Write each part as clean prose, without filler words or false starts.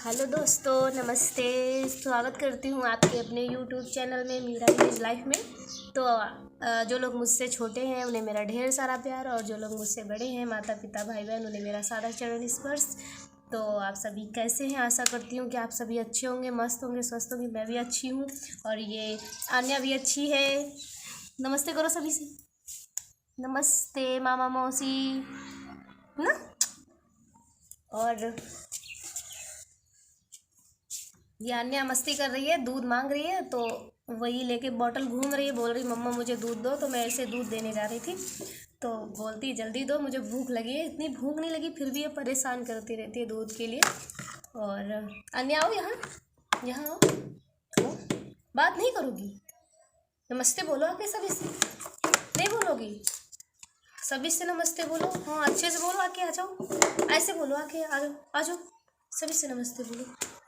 Hello दोस्तों, नमस्ते। स्वागत करती हूँ आपके अपने यूट्यूब चैनल में, मीरा विलेज लाइफ में। तो जो लोग मुझसे छोटे हैं उन्हें मेरा ढेर सारा प्यार, और जो लोग मुझसे बड़े हैं, माता पिता भाई बहन, उन्हें मेरा सारा चरण स्पर्श। तो आप सभी कैसे हैं? आशा करती हूँ कि आप सभी अच्छे होंगे, मस्त होंगे, स्वस्थ होंगे। मैं भी अच्छी हूँ और ये आन्या भी अच्छी है। नमस्ते करो सभी से। नमस्ते मामा मौसी ना। और ये अन्या मस्ती कर रही है, दूध मांग रही है, तो वही लेके बॉटल घूम रही है, बोल रही मम्मा मुझे दूध दो। तो मैं इसे दूध देने जा रही थी, तो बोलती जल्दी दो, मुझे भूख लगी है। इतनी भूख नहीं लगी, फिर भी ये परेशान करती रहती है दूध के लिए। और अन्या आओ यहाँ, यहाँ आओ। आओ। बात नहीं करोगी? नमस्ते बोलो आके सभी से। नहीं बोलोगी? सभी से नमस्ते बोलो। हाँ, अच्छे से बोलो, आके आ जाओ। ऐसे बोलो, आके आ जाओ, आ जाओ। सभी से नमस्ते बोलो।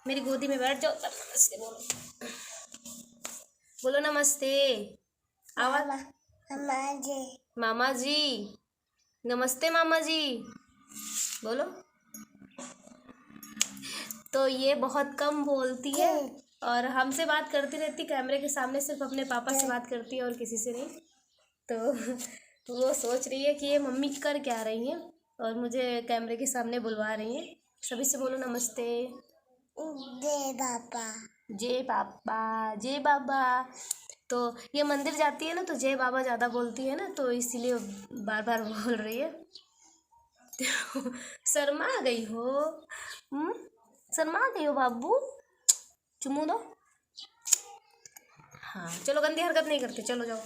मेरी गोदी में बैठ जाओ, तब नमस्ते बोलो। बोलो नमस्ते। आवाज। मामा जी। मामा जी, नमस्ते मामा जी बोलो। तो ये बहुत कम बोलती है और हमसे बात करती रहती कैमरे के सामने, सिर्फ अपने पापा से बात करती है और किसी से नहीं। तो वो सोच रही है कि ये मम्मी कर क्या रही हैं और मुझे कैमरे के सामने बुलवा रही हैं। सभी से बोलो नमस्ते। जय बाबा। जय बाबा, जय बाबा। तो ये मंदिर जाती है ना, तो जय बाबा ज़्यादा बोलती है ना, तो इसीलिए बार बार बोल रही है। शर्मा गई हो? शर्मा गई हो बाबू? चुम्मू दो। हाँ चलो, गंदी हरकत नहीं करते, चलो जाओ।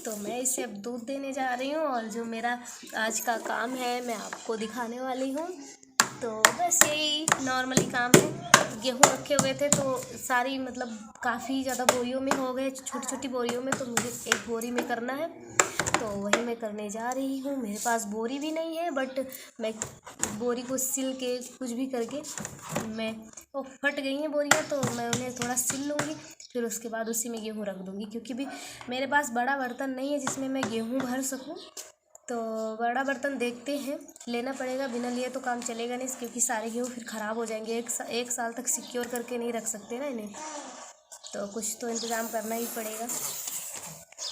तो मैं इसे अब दूध देने जा रही हूँ, और जो मेरा आज का काम है मैं आपको दिखाने वाली हूँ। तो बस यही नॉर्मली काम है। गेहूँ रखे हुए थे तो सारी मतलब काफ़ी ज़्यादा बोरियों में हो गए, छोटी छोटी बोरियों में, तो मुझे एक बोरी में करना है, तो वही मैं करने जा रही हूँ। मेरे पास बोरी भी नहीं है, बट मैं बोरी को सिल के कुछ भी करके मैं, वो फट गई हैं बोरियाँ, तो मैं उन्हें थोड़ा सिल लूँगी, फिर उसके बाद उसी में गेहूँ रख दूँगी। क्योंकि भी मेरे पास बड़ा बर्तन नहीं है जिसमें मैं गेहूँ भर सकूँ, तो बड़ा बर्तन देखते हैं, लेना पड़ेगा। बिना लिए तो काम चलेगा नहीं, क्योंकि सारे गेहूँ फिर ख़राब हो जाएंगे। एक साल तक सिक्योर करके नहीं रख सकते ना इन्हें, तो कुछ तो इंतज़ाम करना ही पड़ेगा।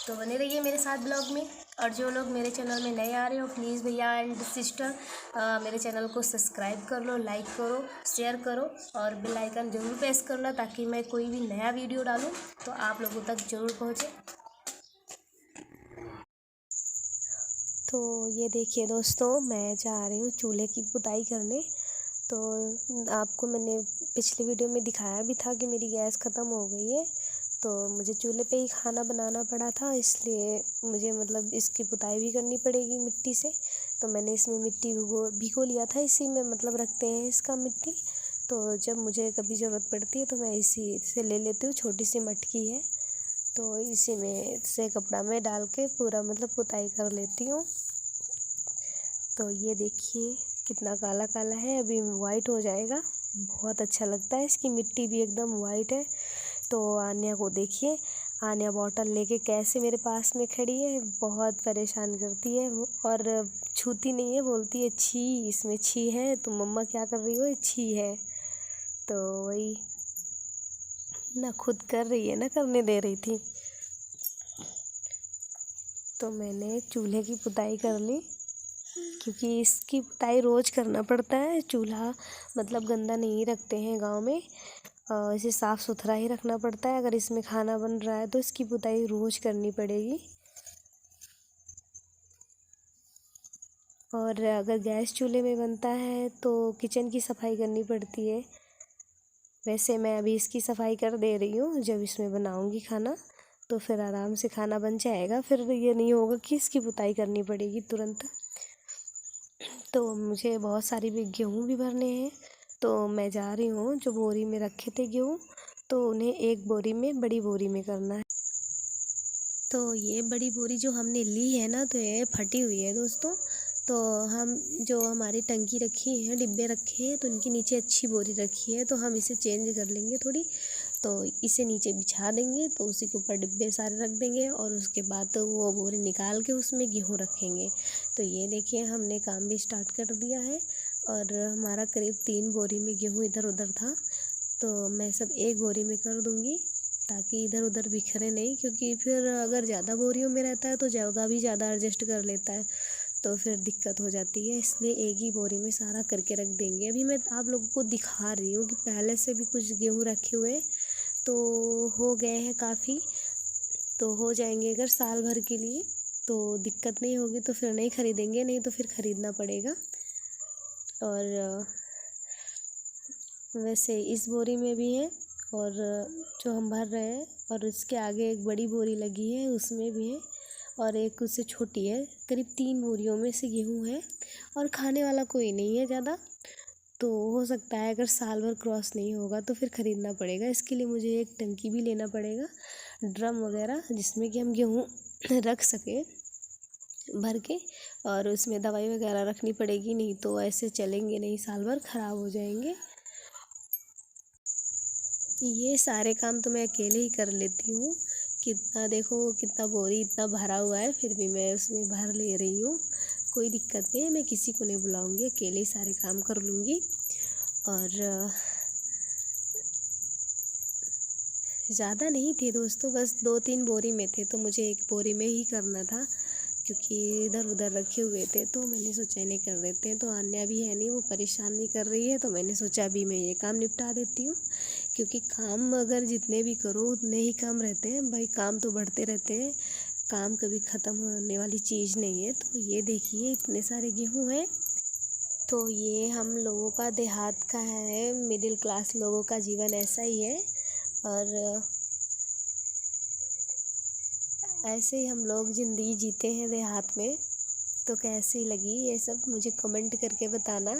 तो बने रहिए मेरे साथ ब्लॉग में। और जो लोग मेरे चैनल में नए आ रहे हो, प्लीज़ भैया एंड सिस्टर मेरे चैनल को सब्सक्राइब कर लो, लाइक करो, शेयर करो, और बेल आइकन ज़रूर प्रेस करना, ताकि मैं कोई भी नया वीडियो डालूँ तो आप लोगों तक ज़रूर पहुँचे। तो ये देखिए दोस्तों, मैं जा रही हूँ चूल्हे की पुताई करने। तो आपको मैंने पिछली वीडियो में दिखाया भी था कि मेरी गैस ख़त्म हो गई है, तो मुझे चूल्हे पे ही खाना बनाना पड़ा था, इसलिए मुझे मतलब इसकी पुताई भी करनी पड़ेगी मिट्टी से। तो मैंने इसमें मिट्टी भिगो लिया था, इसी में मतलब रखते हैं इसका मिट्टी। तो जब मुझे कभी ज़रूरत पड़ती है तो मैं इसी से ले लेती हूँ, छोटी सी मटकी है, तो इसी में से कपड़ा में डाल के पूरा मतलब पुताई कर लेती हूँ। तो ये देखिए कितना काला काला है, अभी वाइट हो जाएगा। बहुत अच्छा लगता है, इसकी मिट्टी भी एकदम वाइट है। तो आन्या को देखिए, आन्या बॉटल लेके कैसे मेरे पास में खड़ी है, बहुत परेशान करती है और छूती नहीं है, बोलती है छी, इसमें छी है, तो मम्मा क्या कर रही हो, ये छी है। तो वही ना खुद कर रही है ना करने दे रही थी। तो मैंने चूल्हे की पुताई कर ली, क्योंकि इसकी पुताई रोज़ करना पड़ता है। चूल्हा मतलब गंदा नहीं रखते हैं गांव में, इसे साफ़ सुथरा ही रखना पड़ता है। अगर इसमें खाना बन रहा है तो इसकी पुताई रोज़ करनी पड़ेगी। और अगर गैस चूल्हे में बनता है तो किचन की सफाई करनी पड़ती है। वैसे मैं अभी इसकी सफाई कर दे रही हूँ, जब इसमें बनाऊँगी खाना तो फिर आराम से खाना बन जाएगा, फिर ये नहीं होगा कि इसकी पुताई करनी पड़ेगी तुरंत। तो मुझे बहुत सारी भी गेहूँ भी भरने हैं, तो मैं जा रही हूँ। जो बोरी में रखे थे गेहूँ, तो उन्हें एक बोरी में, बड़ी बोरी में करना है। तो ये बड़ी बोरी जो हमने ली है ना, तो ये फटी हुई है दोस्तों। तो हम जो हमारी टंकी रखी है, डिब्बे रखे हैं, तो उनके नीचे अच्छी बोरी रखी है, तो हम इसे चेंज कर लेंगे थोड़ी। तो इसे नीचे बिछा देंगे, तो उसी के ऊपर डिब्बे सारे रख देंगे और उसके बाद तो वो बोरी निकाल के उसमें गेहूँ रखेंगे। तो ये देखिए हमने काम भी स्टार्ट कर दिया है और हमारा करीब 3 बोरी में गेहूँ इधर उधर था, तो मैं सब एक बोरी में कर दूँगी ताकि इधर उधर बिखरे नहीं, क्योंकि फिर अगर ज़्यादा बोरियों में रहता है तो जगह भी ज़्यादा एडजस्ट कर लेता है, तो फिर दिक्कत हो जाती है। इसलिए एक ही बोरी में सारा करके रख देंगे। अभी मैं आप लोगों को दिखा रही हूँ कि पहले से भी कुछ गेहूँ रखे हुए तो हो गए हैं काफ़ी, तो हो जाएंगे अगर साल भर के लिए, तो दिक्कत नहीं होगी, तो फिर नहीं ख़रीदेंगे, नहीं तो फिर ख़रीदना पड़ेगा। और वैसे इस बोरी में भी है और जो हम भर रहे हैं, और इसके आगे एक बड़ी बोरी लगी है उसमें भी है, और एक उससे छोटी है। करीब 3 बोरियों में से गेहूँ है और खाने वाला कोई नहीं है ज़्यादा, तो हो सकता है अगर साल भर क्रॉस नहीं होगा तो फिर ख़रीदना पड़ेगा। इसके लिए मुझे एक टंकी भी लेना पड़ेगा, ड्रम वगैरह, जिसमें कि हम गेहूँ रख सकें भर के, और उसमें दवाई वगैरह रखनी पड़ेगी, नहीं तो ऐसे चलेंगे नहीं, साल भर ख़राब हो जाएंगे। ये सारे काम तो मैं अकेले ही कर लेती हूँ। कितना देखो कितना बोरी इतना भरा हुआ है, फिर भी मैं उसमें भर ले रही हूँ, कोई दिक्कत नहीं है। मैं किसी को नहीं बुलाऊंगी, अकेले ही सारे काम कर लूँगी। और ज़्यादा नहीं थे दोस्तों, बस 2-3 बोरी में थे, तो मुझे एक बोरी में ही करना था, क्योंकि इधर उधर रखे हुए थे, तो मैंने सोचा इन्हें कर देते हैं। तो अन्य भी है नहीं, वो परेशान नहीं कर रही है, तो मैंने सोचा अभी मैं ये काम निपटा देती हूँ, क्योंकि काम अगर जितने भी करो उतने ही काम रहते हैं भाई, काम तो बढ़ते रहते हैं, काम कभी ख़त्म होने वाली चीज़ नहीं है। तो ये देखिए इतने सारे गेहूँ हैं। तो ये हम लोगों का देहात का है, मिडिल क्लास लोगों का जीवन ऐसा ही है, और ऐसे ही हम लोग ज़िंदगी जीते हैं देहात में। तो कैसी लगी ये सब मुझे कमेंट करके बताना।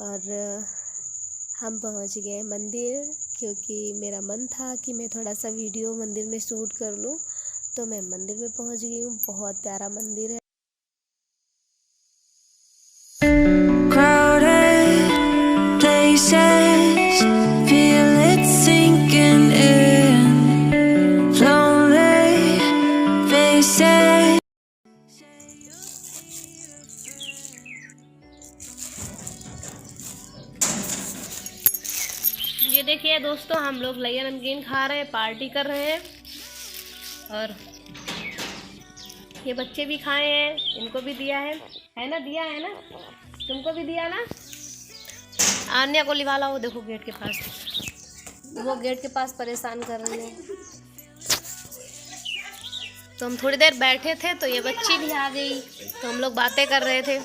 और हम पहुंच गए मंदिर, क्योंकि मेरा मन था कि मैं थोड़ा सा वीडियो मंदिर में शूट कर लूं, तो मैं मंदिर में पहुंच गई हूँ। बहुत प्यारा मंदिर है। Crowded places, feel it sinking in. Lonely faces. ये देखिए दोस्तों, हम लोग लैया नमकीन खा रहे हैं, पार्टी कर रहे हैं, और ये बच्चे भी खाए हैं, इनको भी दिया है ना, दिया है ना, तुमको भी दिया ना। आन्या को लिवाला, वो देखो गेट के पास, वो गेट के पास परेशान कर रही है। तो हम थोड़ी देर बैठे थे तो ये बच्ची भी आ गई, तो हम लोग बातें कर रहे थे।